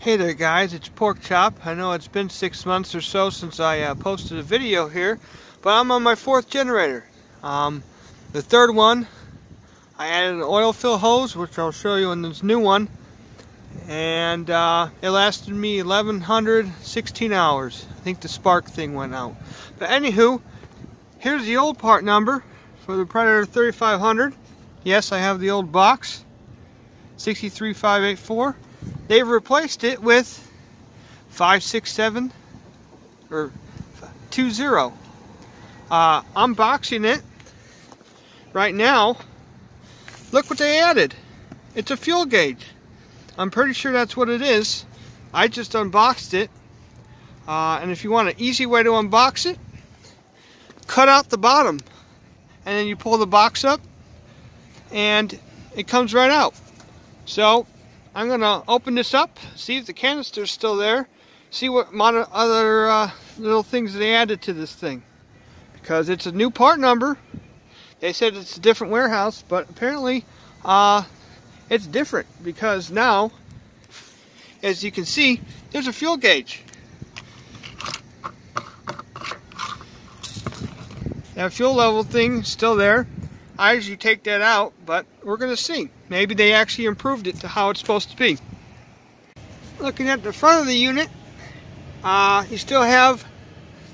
Hey there guys, it's Pork Chop. I know it's been 6 months or so since I posted a video here, but I'm on my 4th generator. The 3rd one, I added an oil fill hose, which I'll show you in this new one, and it lasted me 1116 hours. I think the spark thing went out. But anywho, here's the old part number for the Predator 3500. Yes, I have the old box, 63584. They've replaced it with 567 or 20. Unboxing it right now. Look what they added. It's a fuel gauge. I'm pretty sure that's what it is. I just unboxed it. And if you want an easy way to unbox it, cut out the bottom. And then you pull the box up and it comes right out. So I'm going to open this up, see if the canister's still there, see what other little things they added to this thing. Because it's a new part number. They said it's a different warehouse, but apparently it's different because now, as you can see, there's a fuel gauge. That fuel level thing is still there. I usually take that out, but we're going to see. Maybe they actually improved it to how it's supposed to be. Looking at the front of the unit, you still have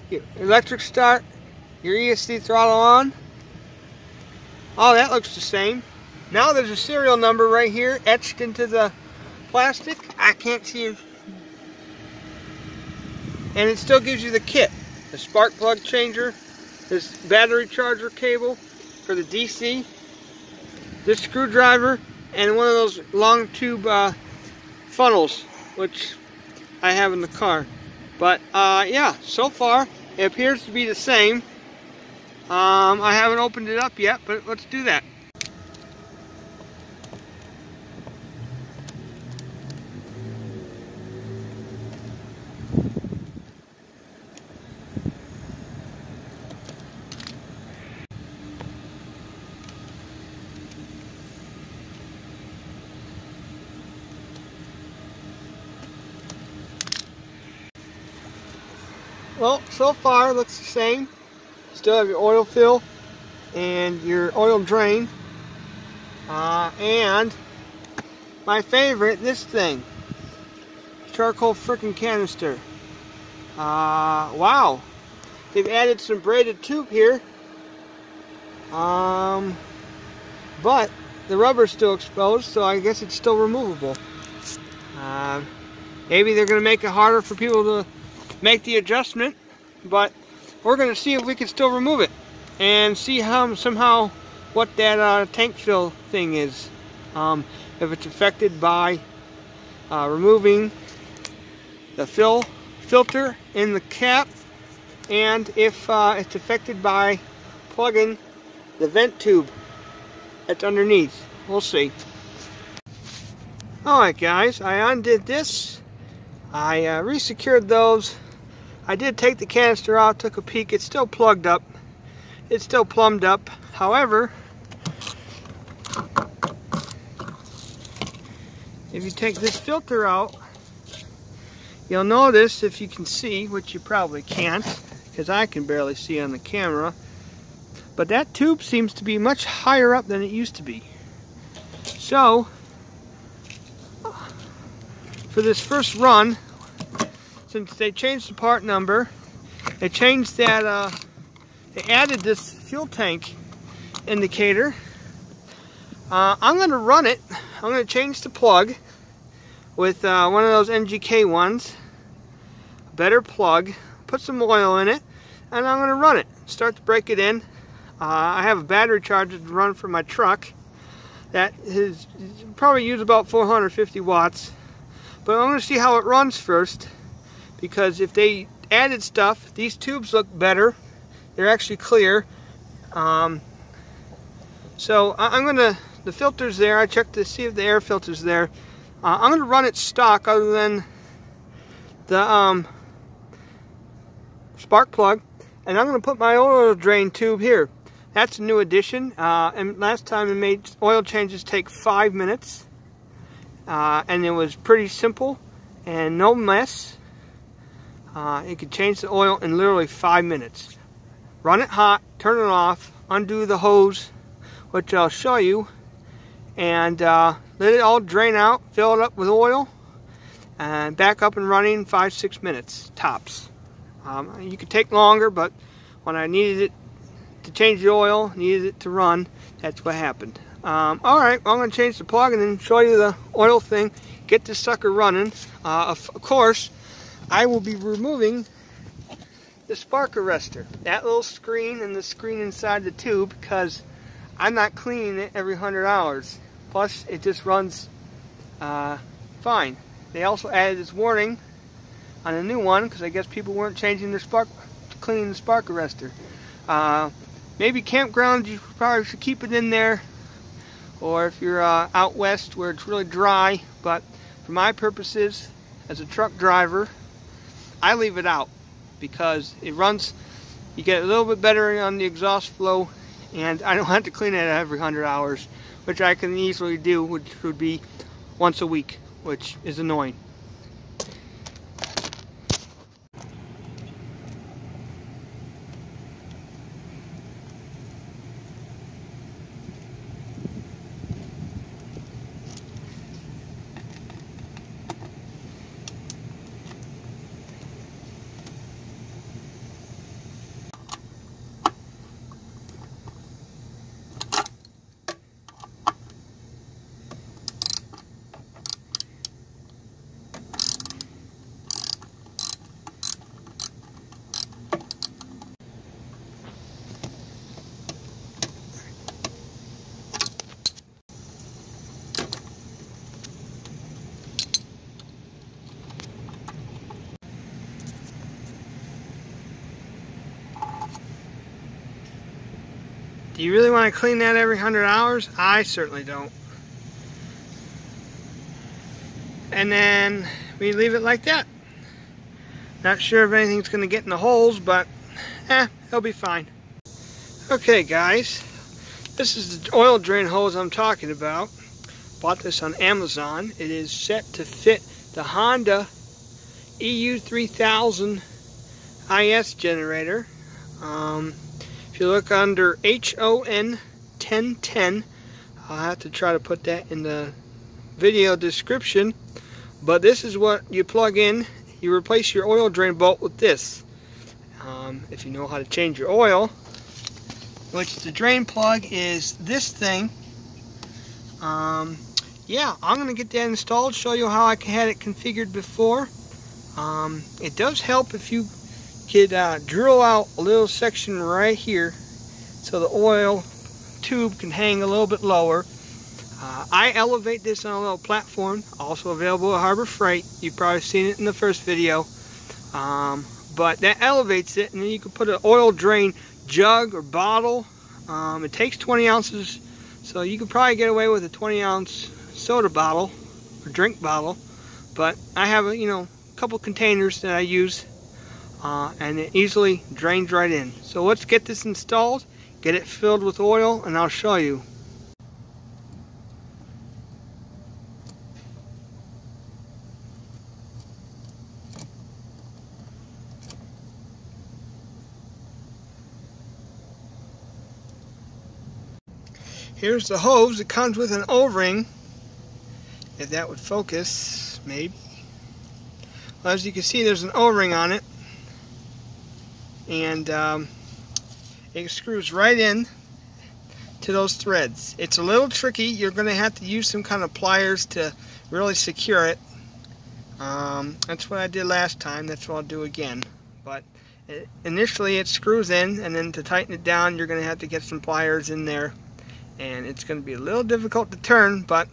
your electric start, your ESC throttle on. All that looks the same. Now there's a serial number right here etched into the plastic. I can't see it. And it still gives you the kit. The spark plug changer, this battery charger cable for the DC, this screwdriver, and one of those long tube funnels, which I have in the car. But yeah, so far it appears to be the same. I haven't opened it up yet, but let's do that. Well, so far it looks the same. Still have your oil fill and your oil drain. And my favorite, this thing. Charcoal frickin' canister. Wow. They've added some braided tube here. But the rubber's still exposed, so I guess it's still removable. Maybe they're going to make it harder for people to make the adjustment, but we're going to see if we can still remove it and see how somehow what that tank fill thing is, if it's affected by removing the filter in the cap, and if it's affected by plugging the vent tube that's underneath. We'll see. Alright guys, I undid this. I resecured those. I did take the canister out, took a peek. It's still plugged up. It's still plumbed up. However, if you take this filter out, you'll notice, if you can see, which you probably can't, because I can barely see on the camera, but that tube seems to be much higher up than it used to be. So, for this first run, since they changed the part number, they changed that, they added this fuel tank indicator. I'm going to run it. I'm going to change the plug with one of those NGK ones. Better plug. Put some oil in it, and I'm going to run it. Start to break it in. I have a battery charger to run for my truck. That is probably use about 450 watts. But I'm going to see how it runs first, because if they added stuff, these tubes look better. They're actually clear. So I'm going to, the filter's there. I checked to see if the air filter's there. I'm going to run it stock other than the spark plug. And I'm going to put my oil drain tube here. That's a new addition. And last time it made oil changes take 5 minutes. And it was pretty simple. and no mess. It can change the oil in literally 5 minutes. Run it hot, turn it off, undo the hose, which I'll show you, and let it all drain out, fill it up with oil, and back up and running in 5-6 minutes tops. You could take longer, but when I needed it to change the oil, needed it to run, that's what happened. Alright, well, I'm going to change the plug and then show you the oil thing, get this sucker running. Of course, I will be removing the spark arrestor, that little screen and the screen inside the tube, because I'm not cleaning it every 100 hours. Plus, it just runs fine. They also added this warning on a new one, because I guess people weren't changing their cleaning the spark arrestor. Maybe campgrounds, you probably should keep it in there, or if you're out west where it's really dry, but for my purposes as a truck driver, I leave it out because it runs, you get a little bit better on the exhaust flow, and I don't have to clean it every 100 hours, which I can easily do, which would be once a week, which is annoying. Do you really want to clean that every 100 hours? I certainly don't. And then we leave it like that. Not sure if anything's going to get in the holes, but it'll be fine. Okay guys, this is the oil drain hose I'm talking about. Bought this on Amazon. It is set to fit the Honda EU3000 IS generator. If you look under HON 1010, I'll have to try to put that in the video description, but this is what you plug in. You replace your oil drain bolt with this. If you know how to change your oil, which the drain plug is this thing. Yeah, I'm going to get that installed, show you how I had it configured before. It does help if you could drill out a little section right here so the oil tube can hang a little bit lower. I elevate this on a little platform, also available at Harbor Freight. You've probably seen it in the first video. But that elevates it, and then you can put an oil drain jug or bottle. It takes 20 ounces, so you could probably get away with a 20-ounce soda bottle or drink bottle. But I have a couple containers that I use, and it easily drains right in. So let's get this installed, get it filled with oil, and I'll show you. Here's the hose. It comes with an O-ring, if that would focus, maybe. Well, as you can see, there's an O-ring on it, and it screws right in to those threads. It's a little tricky. You're going to have to use some kind of pliers to really secure it. That's what I did last time. That's what I'll do again. But initially it screws in, and then to tighten it down, you're going to have to get some pliers in there. And it's going to be a little difficult to turn, but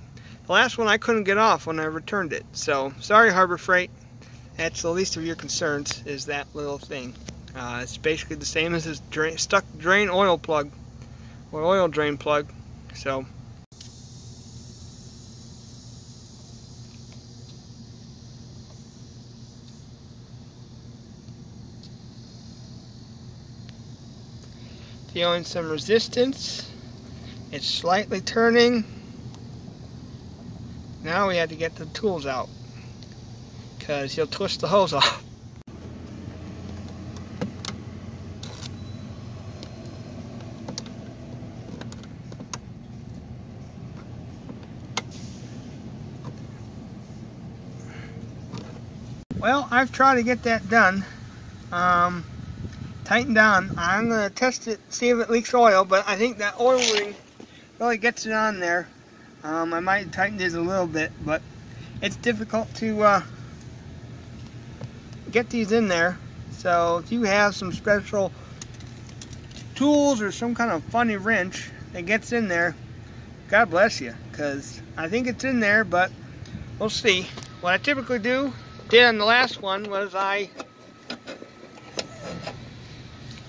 the last one I couldn't get off when I returned it. So, sorry Harbor Freight. That's the least of your concerns, is that little thing. It's basically the same as this stuck drain oil plug, or oil drain plug. So, feeling some resistance. It's slightly turning. Now we have to get the tools out, because he'll twist the hose off. Well, I've tried to get that done, tightened down. I'm going to test it, see if it leaks oil, but I think that oil ring really gets it on there. I might tighten this a little bit, but it's difficult to get these in there. So if you have some special tools or some kind of funny wrench that gets in there, God bless you, because I think it's in there, but we'll see. What I typically did on the last one was I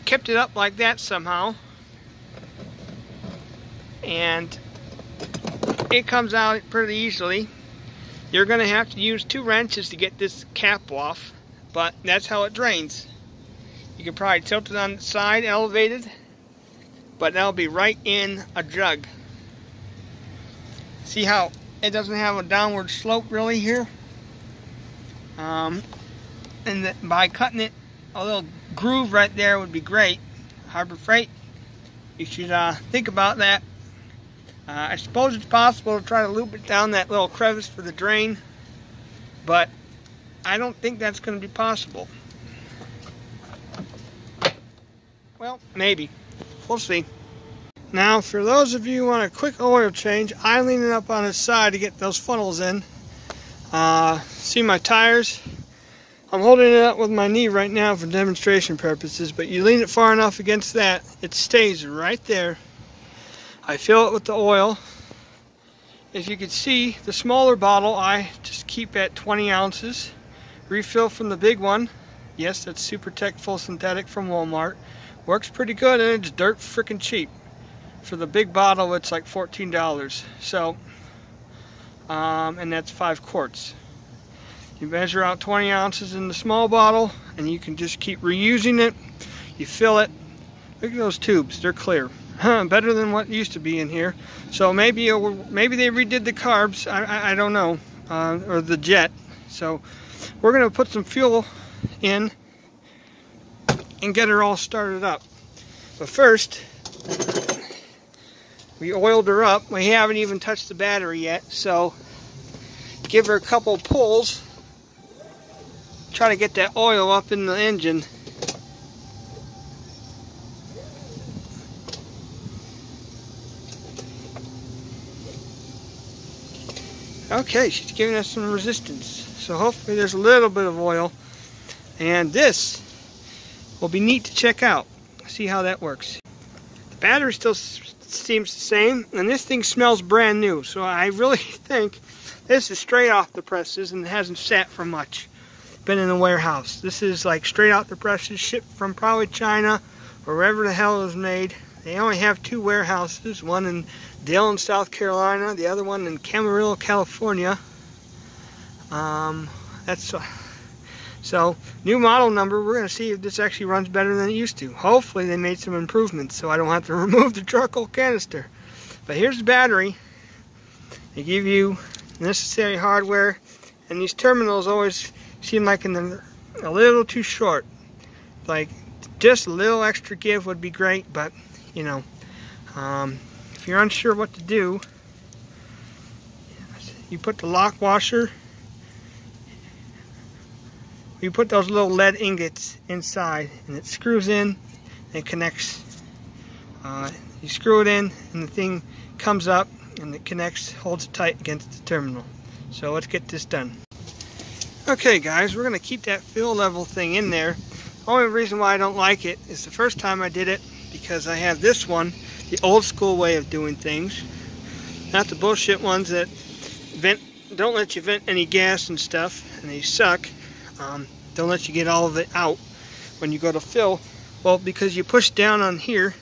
kept it up like that somehow, and it comes out pretty easily. You're going to have to use 2 wrenches to get this cap off, but that's how it drains. You can probably tilt it on the side, elevated, but that'll be right in a jug. See how it doesn't have a downward slope really here? And by cutting it, a little groove right there would be great. Harbor Freight, you should think about that. I suppose it's possible to try to loop it down that little crevice for the drain, but I don't think that's going to be possible. Well, maybe. We'll see. Now, for those of you who want a quick oil change, I lean it up on its side to get those funnels in. See my tires? I'm holding it up with my knee right now for demonstration purposes, but you lean it far enough against that, it stays right there. I fill it with the oil. If you can see, the smaller bottle I just keep at 20 ounces. Refill from the big one. Yes, that's Super Tech Full Synthetic from Walmart. Works pretty good, and it's dirt freaking cheap. For the big bottle, it's like $14. So, and that's 5 quarts. You measure out 20 ounces in the small bottle, and you can just keep reusing it. You fill it. Look at those tubes, they're clear. Better than what used to be in here. So maybe they redid the carbs, I don't know, or the jet. So we're going to put some fuel in and get her all started up. But first, we oiled her up. We haven't even touched the battery yet, so give her a couple pulls. Try to get that oil up in the engine. Okay, she's giving us some resistance. So hopefully there's a little bit of oil. And this will be neat to check out. See how that works. The battery still seems the same, and this thing smells brand new. So I really think this is straight off the presses and hasn't sat for much. Been in a warehouse. This is like straight out the presses, shipped from probably China or wherever the hell it was made. They only have 2 warehouses, one in Dillon, South Carolina, the other one in Camarillo, California. So new model number. We're going to see if this actually runs better than it used to. Hopefully they made some improvements so I don't have to remove the charcoal canister. But here's the battery. They give you necessary hardware, and these terminals always seem like a little too short. Like just a little extra give would be great, but you know, if you're unsure what to do, you put the lock washer, you put those little lead ingots inside, and it screws in and connects. You screw it in and the thing comes up and it connects, holds it tight against the terminal. So let's get this done. Okay guys, we're going to keep that fill level thing in there. The only reason why I don't like it is the first time I did it, because I have this one, the old school way of doing things. Not the bullshit ones that don't let you vent any gas and stuff, and they suck. Don't let you get all of it out when you go to fill. Well, because you push down on here,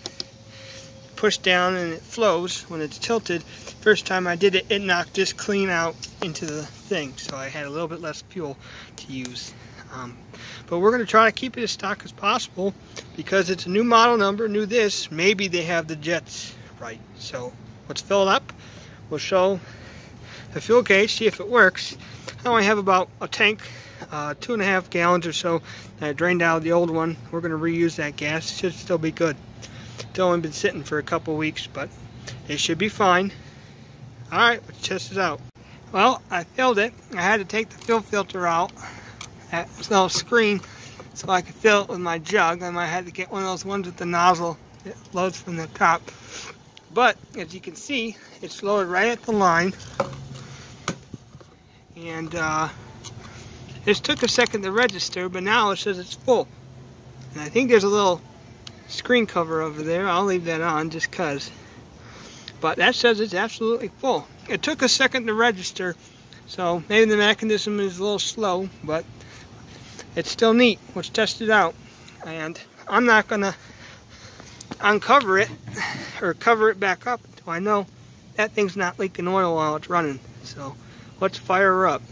push down and it flows when it's tilted. First time I did it, it knocked this clean out into the thing, so I had a little bit less fuel to use. But we're going to try to keep it as stock as possible because it's a new model number, new this. Maybe they have the jets right. So let's fill it up. We'll show the fuel gauge, see if it works. I only have about a tank, 2.5 gallons or so that I drained out of the old one. We're going to reuse that gas. It should still be good. It's only been sitting for a couple weeks, but it should be fine. Alright, let's test it out. Well, I filled it. I had to take the fill filter out. There's no screen, so I could fill it with my jug. I might have to get one of those ones with the nozzle that loads from the top. But, as you can see, it's loaded right at the line. And it took a second to register, but now it says it's full. And I think there's a little screen cover over there. I'll leave that on just because. But that says it's absolutely full. It took a second to register, so maybe the mechanism is a little slow, but it's still neat. Let's test it out. And I'm not going to uncover it or cover it back up until I know that thing's not leaking oil while it's running. So let's fire her up.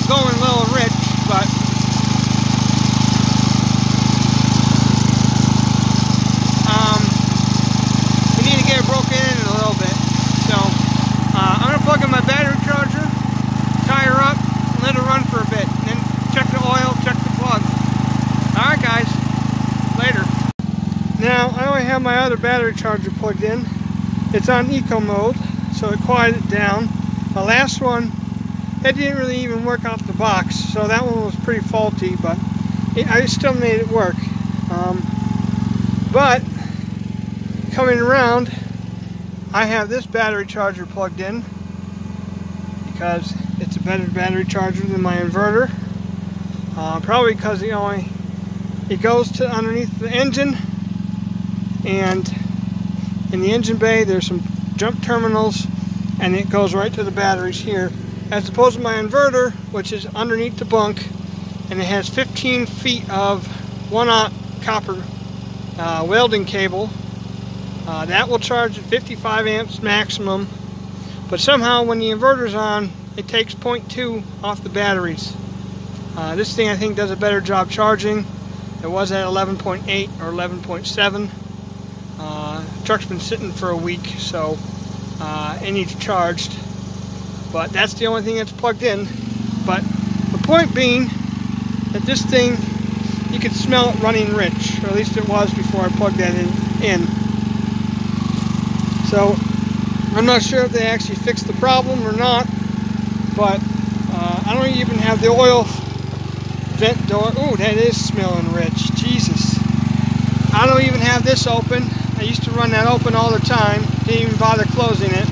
Going a little rich, but we need to get it broken in a little bit. So I'm going to plug in my battery charger, tie her up, and let her run for a bit, and then check the oil, check the plug. Alright guys, later. Now I only have my other battery charger plugged in. It's on eco mode, so it quieted down. My last one, it didn't really even work off the box, so that one was pretty faulty, but I still made it work. But coming around, I have this battery charger plugged in because it's a better battery charger than my inverter. Probably because it goes to underneath the engine, and in the engine bay there's some jump terminals, and it goes right to the batteries here. As opposed to my inverter, which is underneath the bunk, and it has 15 feet of 1/aught copper welding cable. That will charge at 55 amps maximum, but somehow when the inverter's on, it takes 0.2 off the batteries. This thing I think does a better job charging. It was at 11.8 or 11.7. Truck's been sitting for a week, so it needs charged. But that's the only thing that's plugged in. But the point being that this thing, you can smell it running rich, or at least it was before I plugged that in. So I'm not sure if they actually fixed the problem or not, but I don't even have the oil vent door. Oh, that is smelling rich. Jesus. I don't even have this open. I used to run that open all the time. Didn't even bother closing it.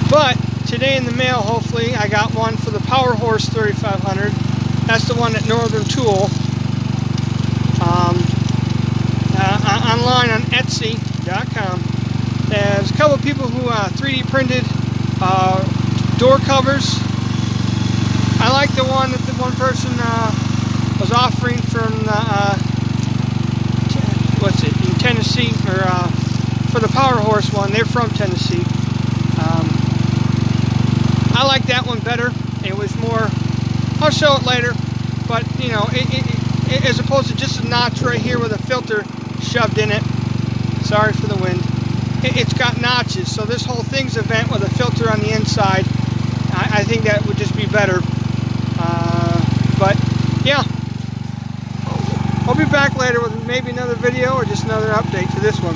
But today in the mail, hopefully, I got one for the Power Horse 3500. That's the one at Northern Tool. Online on Etsy.com. There's a couple of people who 3D printed door covers. I like the one that the one person was offering from in Tennessee, or for the Power Horse one. They're from Tennessee. I like that one better. It was more, I'll show it later, but you know, it as opposed to just a notch right here with a filter shoved in it. Sorry for the wind. It's got notches, so this whole thing's a vent with a filter on the inside. I think that would just be better. But yeah, I'll be back later with maybe another video or just another update to this one.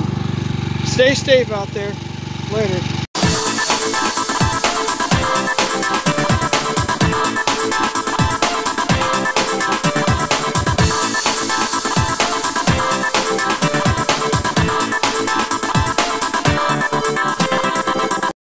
Stay safe out there. Later.